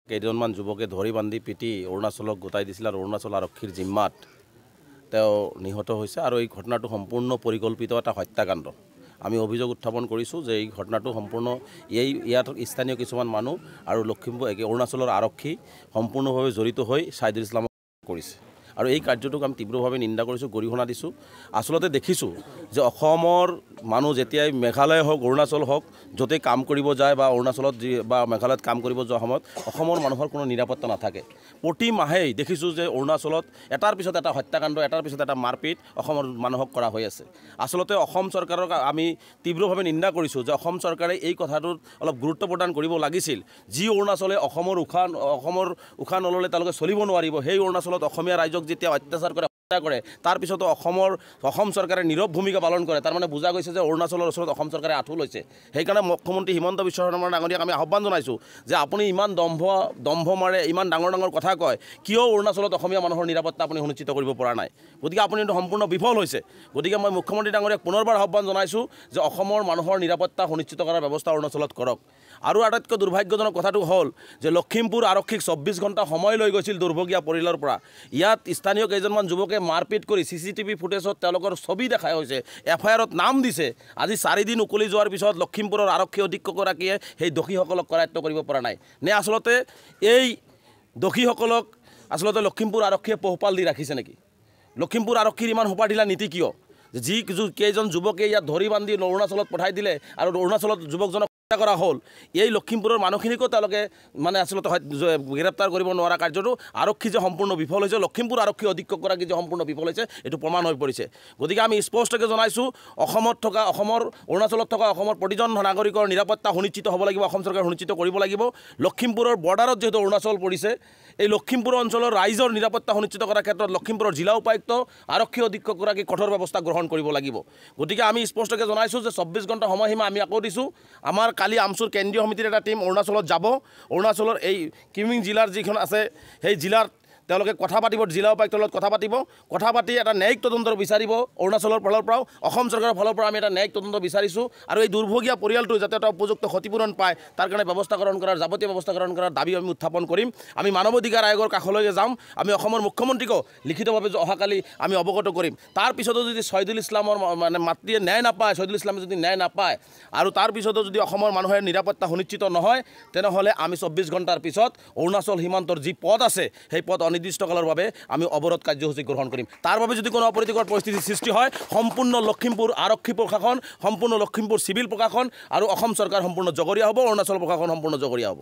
কেইজনমান যুৱকে ধৰি বান্ধি পিটি অৰুণাচলক গোটাই দিছিল আৰু অৰুণাচল আৰক্ষীৰ জিম্মাত তেওঁ নিহত হৈছে আৰু এই ঘটনাটো সম্পূৰ্ণ পৰিকল্পিত এটা হত্যাকাণ্ড। আমি অভিযোগ উত্থাপন কৰিছোঁ যে এই ঘটনাটো সম্পূৰ্ণ ইয়াত স্থানীয় কিছুমান মানুহ আৰু লখিমপুৰ অৰুণাচলৰ আৰক্ষী সম্পূৰ্ণভাৱে জড়িত হৈ ছাইদুল ইছলামক কৰিছে আৰু এই কাৰ্যটোক আমি তীব্ৰভাৱে নিন্দা কৰিছোঁ, গৰিহণা দিছোঁ। আচলতে দেখিছোঁ যে অসমৰ মানুহ যেতিয়াই মেঘালয় হওক অৰুণাচল হওক য'তেই কাম কৰিব যায় বা অৰুণাচলত বা মেঘালয়ত কাম কৰিব যোৱা সময়ত অসমৰ মানুহৰ কোনো নিৰাপত্তা নাথাকে। প্ৰতি মাহেই দেখিছোঁ যে অৰুণাচলত এটাৰ পিছত এটা হত্যাকাণ্ড, এটাৰ পিছত এটা মাৰপিট অসমৰ মানুহক কৰা হৈ আছে। আচলতে অসম চৰকাৰক আমি তীব্ৰভাৱে নিন্দা কৰিছোঁ যে অসম চৰকাৰে এই কথাটোত অলপ গুৰুত্ব প্ৰদান কৰিব লাগিছিল। যি অৰুণাচলে অসমৰ উশাহ নল'লে তেওঁলোকে চলিব নোৱাৰিব, সেই অৰুণাচলত অসমীয়া ৰাইজক যেতিয়া অত্যাচাৰ কৰে হত্যা কৰে তাৰপিছতো অসম চৰকাৰে নীৰৱ ভূমিকা পালন কৰে, তাৰমানে বুজা গৈছে যে অৰুণাচলৰ ওচৰত অসম চৰকাৰে আঁঠু লৈছে। সেইকাৰণে মুখ্যমন্ত্ৰী হিমন্ত বিশ্ব শৰ্মা ডাঙৰীয়াক আমি আহ্বান জনাইছোঁ যে আপুনি ইমান দম্ভ মাৰে, ইমান ডাঙৰ ডাঙৰ কথা কয়, কিয় অৰুণাচলত অসমীয়া মানুহৰ নিৰাপত্তা আপুনি সুনিশ্চিত কৰিব পৰা নাই? গতিকে আপুনি সম্পূৰ্ণ বিফল হৈছে। গতিকে মই মুখ্যমন্ত্ৰী ডাঙৰীয়াক পুনৰবাৰ আহ্বান জনাইছোঁ যে অসমৰ মানুহৰ নিৰাপত্তা সুনিশ্চিত কৰাৰ ব্যৱস্থা অৰুণাচলত কৰক। আৰু আটাইতকৈ দুৰ্ভাগ্যজনক কথাটো হ'ল যে লখিমপুৰ আৰক্ষীক 24 ঘণ্টা সময় লৈ গৈছিল দুৰ্ভগীয়া পৰিয়ালৰ পৰা। ইয়াত স্থানীয় কেইজনমান যুৱকে মাৰপিট কৰি CCTV ফুটেজত তেওঁলোকৰ ছবি দেখাই হৈছে, FIR-ত নাম দিছে। আজি 4 দিন উকলি যোৱাৰ পিছত লখিমপুৰৰ আৰক্ষী অধীক্ষকগৰাকীয়ে সেই দোষীসকলক কৰায়ত্ব কৰিব পৰা নাই নে? আচলতে এই দোষীসকলক আচলতে লখিমপুৰ আৰক্ষীয়ে পোহপাল দি ৰাখিছে নেকি? লখিমপুৰ আৰক্ষীৰ ইমান সোপাঢিলা নীতি কিয়? কেইজন যুৱকে ইয়াত ধৰি বান্ধি অৰুণাচলত পঠাই দিলে আৰু অৰুণাচলত যুৱকজনক হত্যা কৰা হ'ল, এই লখিমপুৰৰ মানুহখিনিকো তেওঁলোকে আচলতে গ্ৰেপ্তাৰ কৰিব নোৱাৰা কাৰ্যটো আৰক্ষী যে সম্পূৰ্ণ বিফল হৈছে, লখিমপুৰ আৰক্ষী অধীক্ষকগৰাকী যে সম্পূৰ্ণ বিফল হৈছে এইটো প্ৰমাণ হৈ পৰিছে। গতিকে আমি স্পষ্টকৈ জনাইছোঁ অৰুণাচলত থকা অসমৰ প্ৰতিজন নাগৰিকৰ নিৰাপত্তা সুনিশ্চিত হ'ব লাগিব, অসম চৰকাৰে সুনিশ্চিত কৰিব লাগিব। লখিমপুৰৰ বৰ্ডাৰত যিহেতু অৰুণাচল পৰিছে, এই লখিমপুৰ অঞ্চলৰ ৰাইজৰ নিৰাপত্তা সুনিশ্চিত কৰাৰ ক্ষেত্ৰত লখিমপুৰৰ জিলা উপায়ুক্ত আৰক্ষী অধীক্ষকগৰাকী কঠোৰ ব্যৱস্থা গ্ৰহণ কৰিব লাগিব। গতিকে আমি স্পষ্টকৈ জনাইছোঁ যে 24 ঘণ্টা সময়সীমা আমি আকৌ দিছোঁ। আমাৰ কালি আমচুৰ কেন্দ্ৰীয় সমিতিৰ এটা টীম অৰুণাচলত যাব। অৰুণাচলৰ এই কিমিং জিলাৰ যিখন আছে সেই জিলাৰ তেওঁলোকে কথা পাতিব, জিলা উপায়ুক্তৰ লগত কথা পাতি এটা ন্যায়িক তদন্ত বিচাৰিব। অৰুণাচলৰ ফালৰ পৰাও অসম চৰকাৰৰ ফালৰ পৰা আমি এটা ন্যায়িক তদন্ত বিচাৰিছোঁ আৰু এই দুৰ্ভগীয়া পৰিয়ালটো যাতে এটা উপযুক্ত ক্ষতিপূৰণ পায় তাৰ কাৰণে যাৱতীয় ব্যৱস্থা গ্ৰহণ কৰাৰ দাবী আমি উত্থাপন কৰিম। আমি মানৱ অধিকাৰ আয়োগৰ কাষলৈ যাম। আমি অসমৰ মুখ্যমন্ত্ৰীকো লিখিতভাৱে অহাকালি আমি অৱগত কৰিম। তাৰপিছতো যদি ছাইদুল ইছলামৰ মাতৃয়ে ন্যায় নাপায়, ছাইদুল ইছলামে যদি ন্যায় নাপায় আৰু তাৰপিছতো যদি অসমৰ মানুহৰ নিৰাপত্তা সুনিশ্চিত নহয়, তেনেহ'লে আমি 24 ঘণ্টাৰ পিছত অৰুণাচল সীমান্তৰ যি পথ আছে সেই পথ অনিৰ্দিষ্টকালৰ বাবে আমি অৱৰোধ কাৰ্যসূচী গ্ৰহণ কৰিম। তাৰ বাবে যদি কোনো অপ্ৰীতিকৰ পৰিস্থিতিৰ সৃষ্টি হয়, সম্পূৰ্ণ লখিমপুৰ আৰক্ষী প্ৰশাসন, সম্পূৰ্ণ লখিমপুৰ চিভিল প্ৰশাসন আৰু অসম চৰকাৰ সম্পূৰ্ণ জগৰীয়া হ'ব, অৰুণাচল প্ৰশাসন সম্পূৰ্ণ জগৰীয়া হ'ব।